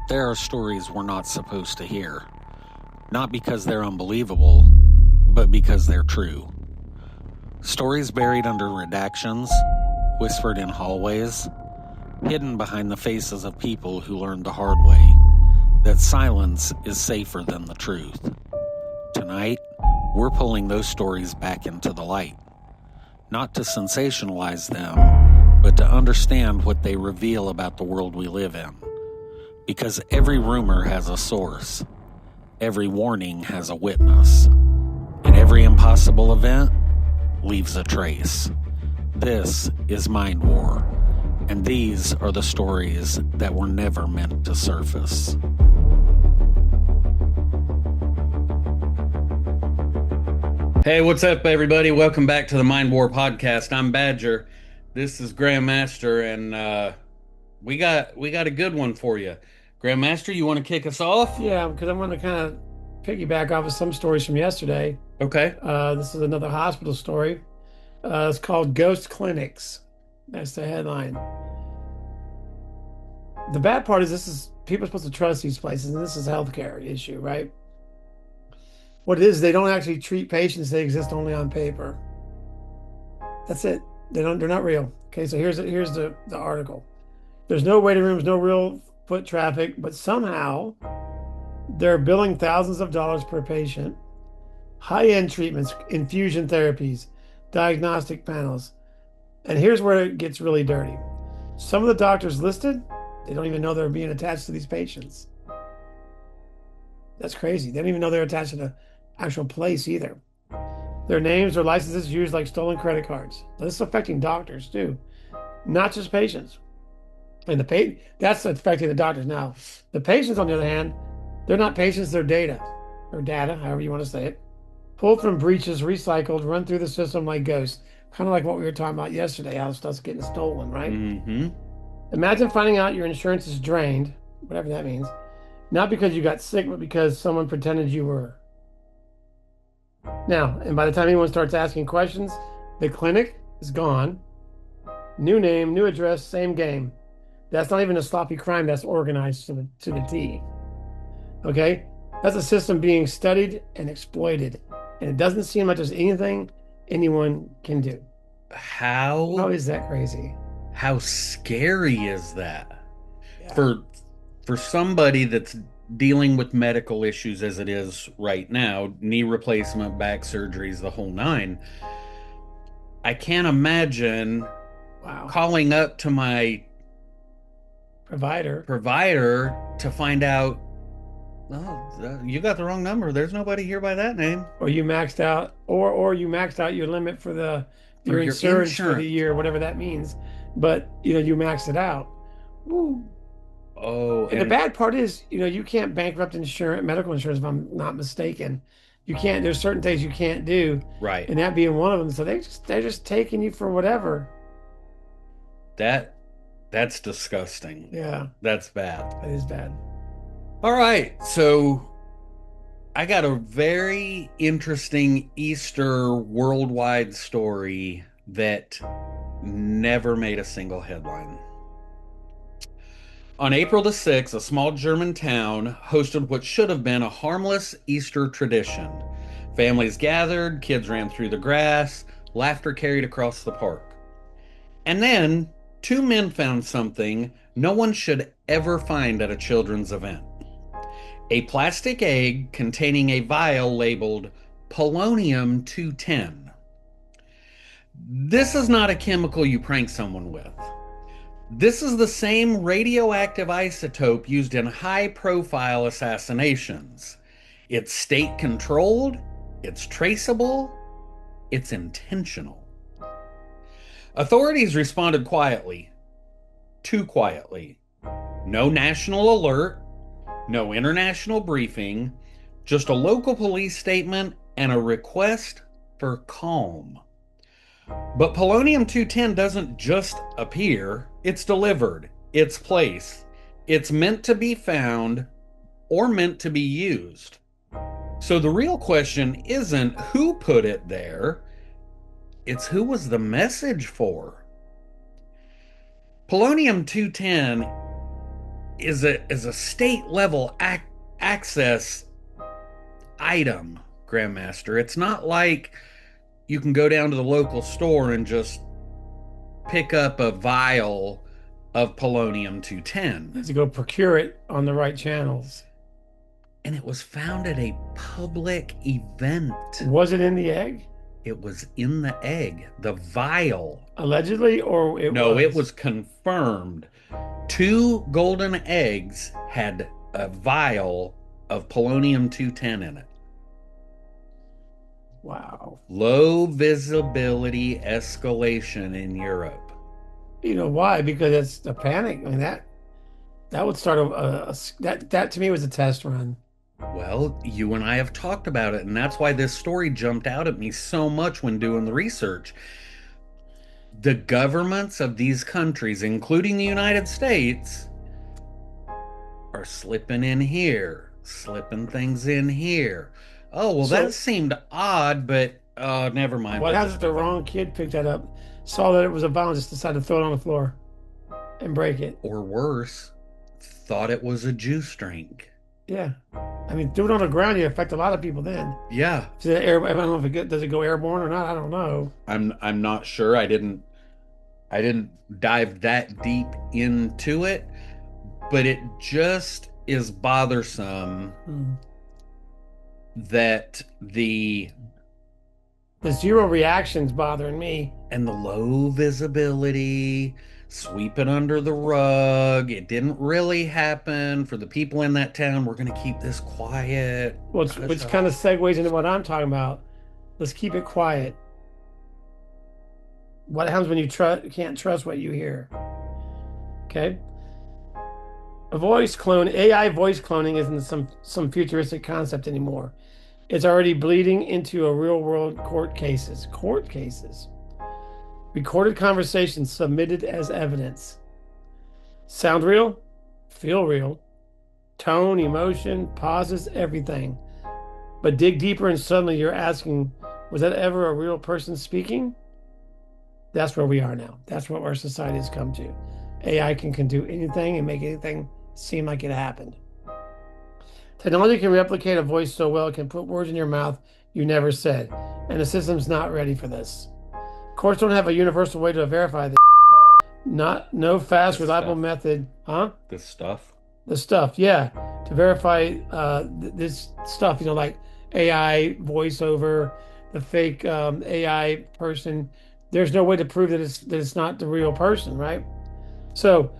There are stories we're not supposed to hear. Not because they're unbelievable, but because they're true. Stories buried under redactions, whispered in hallways, hidden behind the faces of people who learned the hard way that silence is safer than the truth. Tonight, we're pulling those stories back into the light. Not to sensationalize them, but to understand what they reveal about the world we live in. Because every rumor has a source, every warning has a witness, and every impossible event leaves a trace. This is Mind War, and these are the stories that were never meant to surface. Hey, what's up, everybody? Welcome back to the Mind War podcast. I'm Badger. This is Grandmaster, and we got a good one for you. Grandmaster, you want to kick us off? Yeah, because I want to kind of piggyback off of some stories from yesterday. Okay. This is another hospital story. It's called Ghost Clinics. That's the headline. The bad part is people are supposed to trust these places, and this is a healthcare issue, right? What it is, they don't actually treat patients. They exist only on paper. That's it. They're not real. Okay, so here's the article. There's no waiting rooms, no real foot traffic, but somehow they're billing thousands of dollars per patient. High-end treatments, infusion therapies, diagnostic panels. And here's where it gets really dirty. Some of the doctors listed, they don't even know they're being attached to these patients. That's crazy. They don't even know they're attached to the actual place either. Their names or licenses used like stolen credit cards. Now, this is affecting doctors too, not just patients. And that's affecting the doctors. Now, the patients, on the other hand, they're not patients, they're data, or data, however you want to say it. Pulled from breaches, recycled, run through the system like ghosts. Kind of like what we were talking about yesterday, how stuff's getting stolen, right? Mm-hmm. Imagine finding out your insurance is drained, whatever that means, not because you got sick, but because someone pretended you were. Now, and by the time anyone starts asking questions, the clinic is gone. New name, new address, same game. That's not even a sloppy crime. That's organized to the T. Okay? That's a system being studied and exploited. And it doesn't seem like there's anything anyone can do. How is that crazy? How scary is that? Yeah. For somebody that's dealing with medical issues as it is right now, knee replacement, back surgeries, the whole nine, I can't imagine calling up to my provider to find out, oh, you got the wrong number. There's nobody here by that name. Or you maxed out, or you maxed out your limit for your insurance for the year, whatever that means. But you maxed it out. Woo. Oh, and the bad part is, you can't bankrupt medical insurance, if I'm not mistaken. You can't. There's certain things you can't do. Right. And that being one of them. So they're just taking you for whatever. That's disgusting. Yeah. That's bad. That is bad. All right. So I got a very interesting Easter worldwide story that never made a single headline. On April the 6th, a small German town hosted what should have been a harmless Easter tradition. Families gathered, kids ran through the grass, laughter carried across the park. And then, two men found something no one should ever find at a children's event. A plastic egg containing a vial labeled polonium-210. This is not a chemical you prank someone with. This is the same radioactive isotope used in high-profile assassinations. It's state-controlled, it's traceable, it's intentional. Authorities responded quietly. Too quietly. No national alert, no international briefing, just a local police statement and a request for calm. But polonium-210 doesn't just appear, it's delivered, it's placed, it's meant to be found or meant to be used. So the real question isn't who put it there, it's who was the message for. Polonium-210 is a state level access item, Grandmaster. It's not like you can go down to the local store and just pick up a vial of polonium 210. Let's go procure it on the right channels. And it was found at a public event. Was it in the egg? It was in the egg, the vial. Allegedly, or it was confirmed. 2 golden eggs had a vial of polonium 210 in it. Wow. Low visibility escalation in Europe. You know why? Because it's a panic. I mean, that would start that to me was a test run. Well, you and I have talked about it, and that's why this story jumped out at me so much when doing the research. The governments of these countries, including the United States, are slipping in here, slipping things in here. Oh, well, So that seemed odd, but never mind. what happens if the wrong kid picked that up, saw that it was a vial, and just decided to throw it on the floor and break it? Or worse, thought it was a juice drink. Yeah. I mean, do it on the ground, you affect a lot of people then. Yeah. I don't know if does it go airborne or not. I don't know. I'm not sure. I didn't dive that deep into it, but it just is bothersome that the zero reactions bothering me. And the low visibility, sweep it under the rug. It didn't really happen for the people in that town. We're going to keep this quiet. Which kind of segues into what I'm talking about. Let's keep it quiet. What happens when you can't trust what you hear? Okay. AI voice cloning isn't some futuristic concept anymore. It's already bleeding into a real world court cases. Recorded conversations submitted as evidence. Sound real? Feel real. Tone, emotion, pauses, everything. But dig deeper and suddenly you're asking, was that ever a real person speaking? That's where we are now. That's what our society has come to. AI can do anything and make anything seem like it happened. Technology can replicate a voice so well it can put words in your mouth you never said, and the system's not ready for this. Courts don't have a universal way to verify this. No fast, reliable method, huh? This stuff. The stuff, yeah, to verify this stuff. Like AI voiceover, the fake AI person. There's no way to prove that it's not the real person, right? So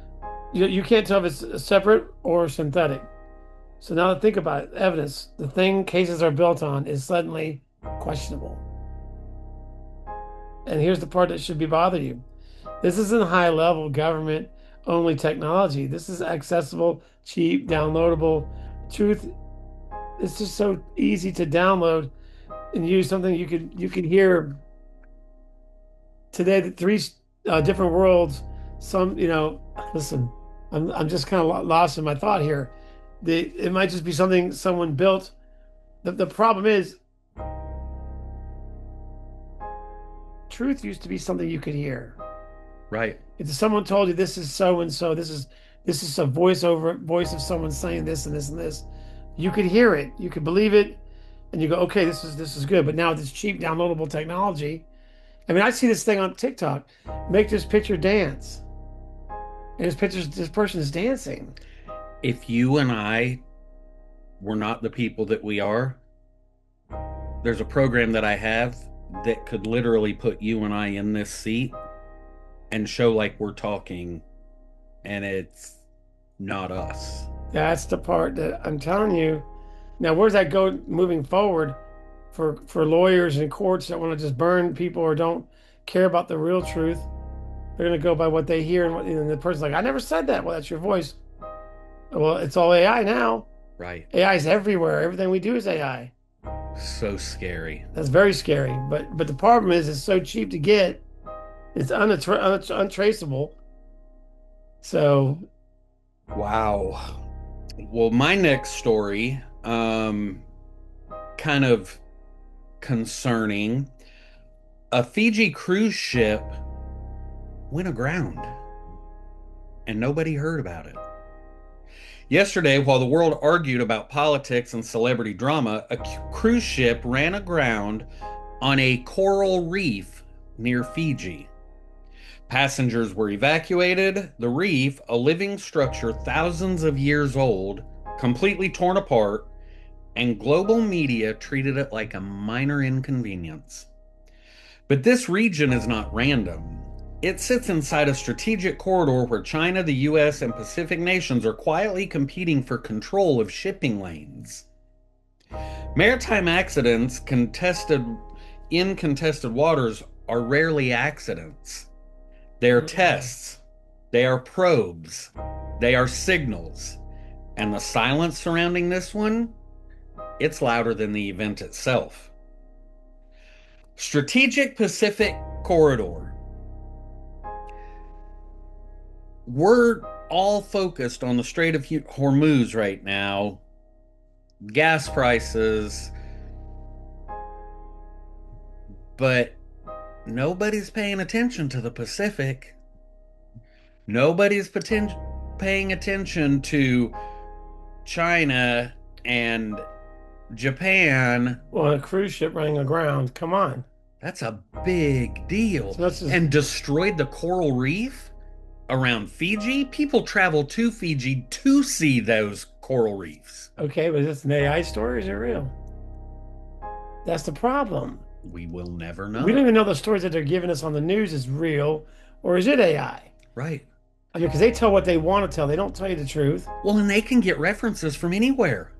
you can't tell if it's separate or synthetic. So now think about it. Evidence, the thing cases are built on, is suddenly questionable. And here's the part that should be bothering you. This isn't high-level government-only technology. This is accessible, cheap, downloadable. Truth, it's just so easy to download and use. Something you could hear today. The 3 different worlds. Listen, I'm just kind of lost in my thought here. It might just be something someone built. The problem is, truth used to be something you could hear. Right. If someone told you this is so and so, this is a voice of someone saying this and this and this, you could hear it, you could believe it, and you go, okay, this is good. But now with this cheap downloadable technology, I mean, I see this thing on TikTok, make this picture dance, and this person is dancing. If you and I were not the people that we are, there's a program that I have that could literally put you and I in this seat and show like we're talking, and it's not us. That's the part that I'm telling you. Now, where's that go moving forward for lawyers and courts that want to just burn people or don't care about the real truth? They're going to go by what they hear, and the person's like, I never said that. Well, that's your voice. Well, it's all AI now. Right. AI is everywhere. Everything we do is AI. So scary. That's very scary. But the problem is it's so cheap to get. It's untraceable. So. Wow. Well, my next story, kind of concerning. A Fiji cruise ship went aground and nobody heard about it. Yesterday, while the world argued about politics and celebrity drama, a cruise ship ran aground on a coral reef near Fiji. Passengers were evacuated. The reef, a living structure thousands of years old, completely torn apart, and global media treated it like a minor inconvenience. But this region is not random. It sits inside a strategic corridor where China, the US, and Pacific nations are quietly competing for control of shipping lanes. Maritime accidents contested in contested waters are rarely accidents. They are tests, they are probes, they are signals. And the silence surrounding this one, it's louder than the event itself. Strategic Pacific Corridor. We're all focused on the Strait of Hormuz right now. Gas prices, but nobody's paying attention to the Pacific. Nobody's paying attention to China and Japan. Well, a cruise ship running aground. Come on. That's a big deal. So that's just, And destroyed the coral reef around Fiji. People travel to Fiji to see those coral reefs. okay, but is this an AI story or is it real? That's the problem. We will never know. We don't even know the stories that they're giving us on the news is real or is it AI? Right. I mean, because they tell what they want to tell. They don't tell you the truth. Well, and they can get references from anywhere.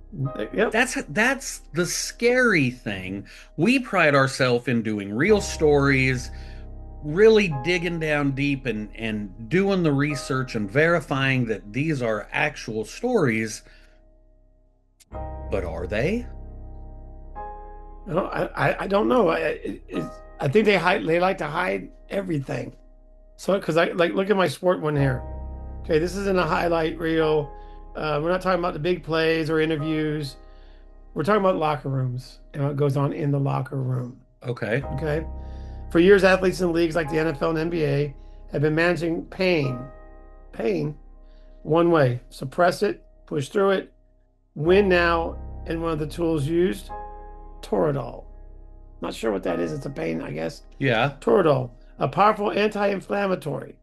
Yep. That's the scary thing. We pride ourselves in doing real stories, really digging down deep and doing the research and verifying that these are actual stories. But are they? I don't know. I think they hide. They like to hide everything. So, because I like look at my sport one here. Okay, this isn't a highlight reel. We're not talking about the big plays or interviews. We're talking about locker rooms and what goes on in the locker room. Okay. Okay. For years, athletes in leagues like the NFL and NBA have been managing pain one way: suppress it, push through it, win now, and one of the tools used, Toradol. Not sure what that is. It's a pain, I guess. Yeah. Toradol, a powerful anti-inflammatory,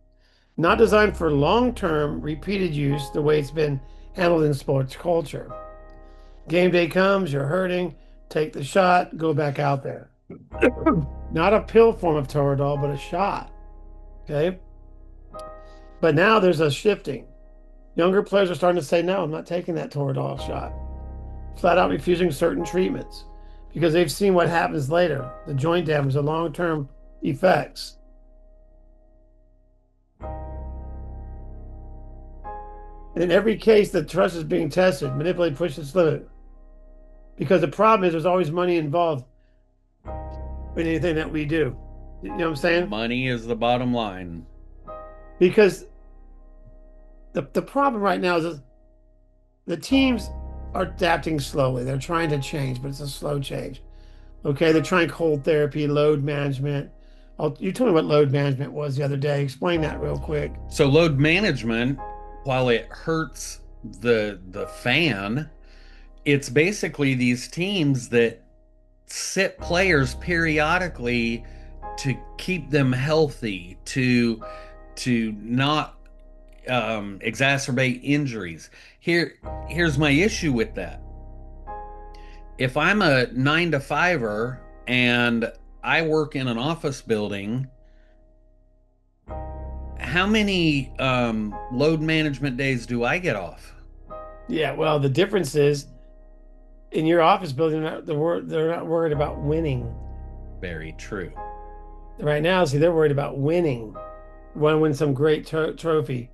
not designed for long-term repeated use the way it's been handled in sports culture. Game day comes, you're hurting, take the shot, go back out there. Not a pill form of Toradol, but a shot. Okay. But now there's a shifting. Younger players are starting to say, no, I'm not taking that Toradol shot. Flat out refusing certain treatments because they've seen what happens later, the joint damage, the long-term effects. In every case, the trust is being tested, manipulated, pushed its limit. Because the problem is there's always money involved in anything that we do. You know what I'm saying? Money is the bottom line. Because the problem right now is the teams are adapting slowly. They're trying to change, but it's a slow change. Okay, they're trying cold therapy, load management. You told me what load management was the other day. Explain that real quick. So load management, while it hurts the fan, it's basically these teams that sit players periodically to keep them healthy, to not exacerbate injuries. Here's my issue with that. If I'm a 9 to 5er and I work in an office building, how many load management days do I get off? Yeah, well, the difference is in your office building, they're not worried about winning. Very true. Right now, see, they're worried about winning. Want to win some great trophy.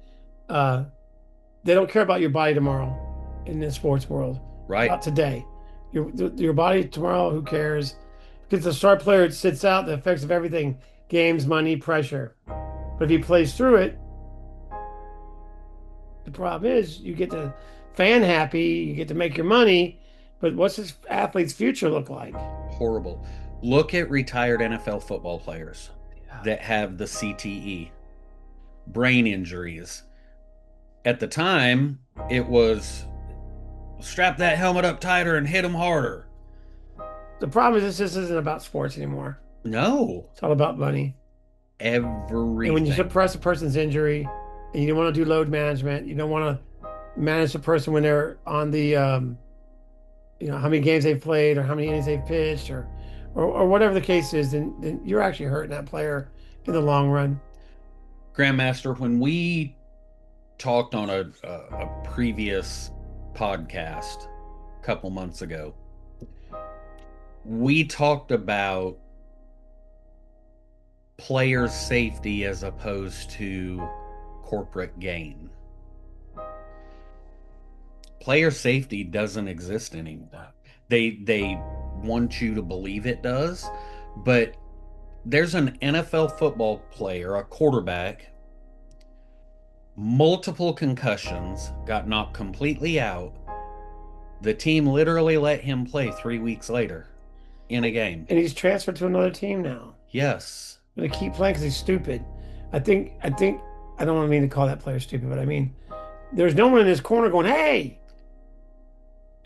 They don't care about your body tomorrow in the sports world. Right. Not today. Your body tomorrow, who cares? Because the star player, it sits out the effects of everything: games, money, pressure. But if he plays through it, the problem is you get the fan happy, you get to make your money, but what's this athlete's future look like? Horrible. Look at retired NFL football players that have the CTE, brain injuries. At the time, it was strap that helmet up tighter and hit him harder. The problem is this isn't about sports anymore. No, It's all about money. And when you everything. suppress a person's injury, and you don't want to do load management, you don't want to manage the person when they're on the, how many games they've played or how many innings they've pitched or whatever the case is, then you're actually hurting that player in the long run. Grandmaster, when we talked on a previous podcast a couple months ago, we talked about player safety as opposed to corporate gain. Player safety doesn't exist anymore. They want you to believe it does, but there's an NFL football player, a quarterback, multiple concussions, got knocked completely out. The team literally let him play 3 weeks later in a game. And he's transferred to another team now. Yes. Going to keep playing because he's stupid. I think, I don't want to mean to call that player stupid, but I mean, there's no one in his corner going, hey.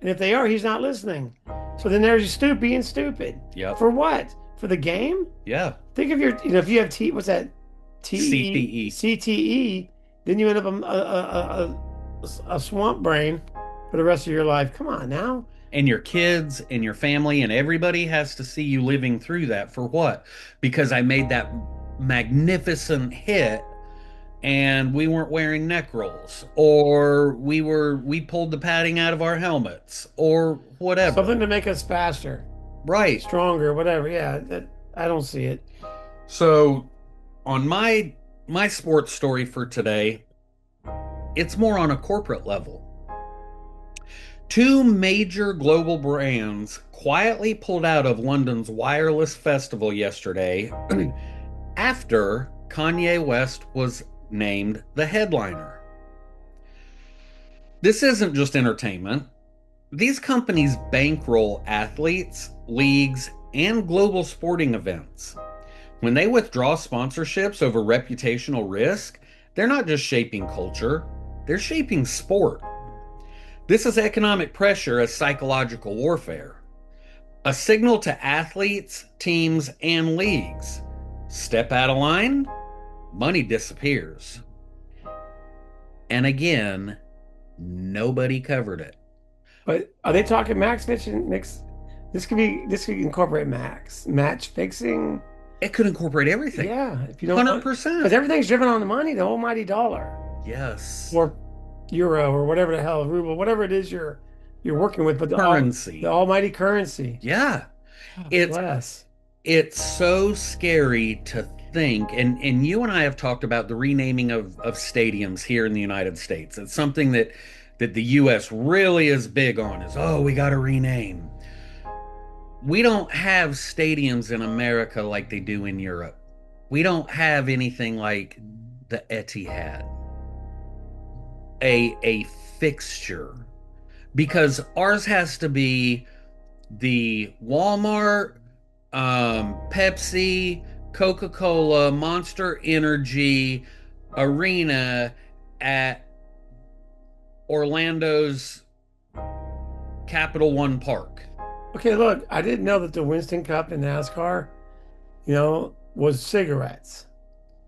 And if they are, he's not listening. So then there's you stupid being stupid. Yep. For what? For the game? Yeah. Think of if you have what's that? CTE. CTE, then you end up a swamp brain for the rest of your life. Come on now. And your kids and your family and everybody has to see you living through that for what? Because I made that magnificent hit and we weren't wearing neck rolls, or we pulled the padding out of our helmets, or whatever. Something to make us faster, Right. stronger, whatever. Yeah, I don't see it. So on my sports story for today, it's more on a corporate level. Two major global brands quietly pulled out of London's wireless festival yesterday after Kanye West was named the headliner. This isn't just entertainment. These companies bankroll athletes, leagues, and global sporting events. When they withdraw sponsorships over reputational risk, they're not just shaping culture, they're shaping sport. This is economic pressure as psychological warfare. A signal to athletes, teams, and leagues. Step out of line, money disappears. And again, nobody covered it. But are they talking max mix? This could incorporate match fixing. It could incorporate everything. Yeah, if you don't 100%. because everything's driven on the money, the almighty dollar. Yes. Or euro or whatever the hell, ruble, whatever it is you're working with, but Currency. the almighty currency. Yeah. God It's bless. it's so scary to think, and you and I have talked about the renaming of stadiums here in the United States. It's something that the US really is big on is, oh, we got to rename. We don't have stadiums in America like they do in Europe. We don't have anything like the Etihad, a fixture, because ours has to be the Walmart, Pepsi, Coca-Cola, Monster Energy arena at Orlando's Capital One Park. Okay, look, I didn't know that the Winston Cup in NASCAR, was cigarettes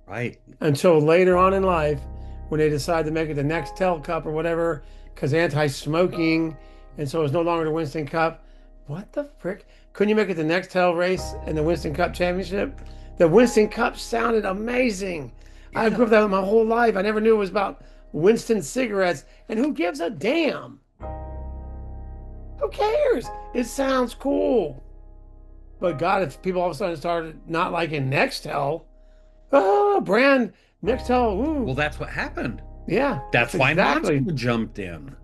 Right. until later on in life when they decided to make it the Nextel Cup or whatever because anti-smoking, and so it's no longer the Winston Cup. What the frick? Couldn't you make it the Nextel race and the Winston Cup championship? The Winston Cup sounded amazing. I grew up that my whole life. I never knew it was about Winston cigarettes, and who gives a damn? Who cares? It sounds cool. But God, if people all of a sudden started not liking Nextel, brand Nextel, ooh. Well, that's what happened. Yeah, That's why exactly. Monster jumped in.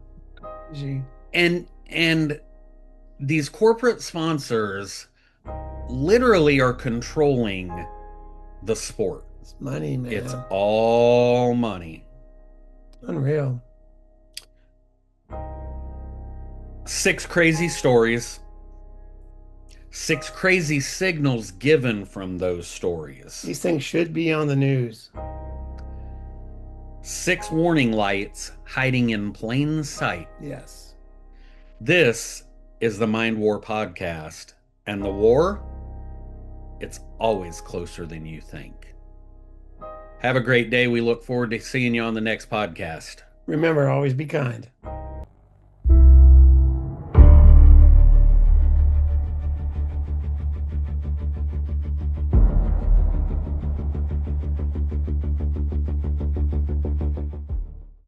Gee. And these corporate sponsors literally are controlling the sport. It's money, man. It's all money. Unreal. 6 crazy stories. 6 crazy signals given from those stories. These things should be on the news. 6 warning lights hiding in plain sight. Yes. This is the Mind War podcast, and the war, it's always closer than you think. Have a great day. We look forward to seeing you on the next podcast. Remember, always be kind.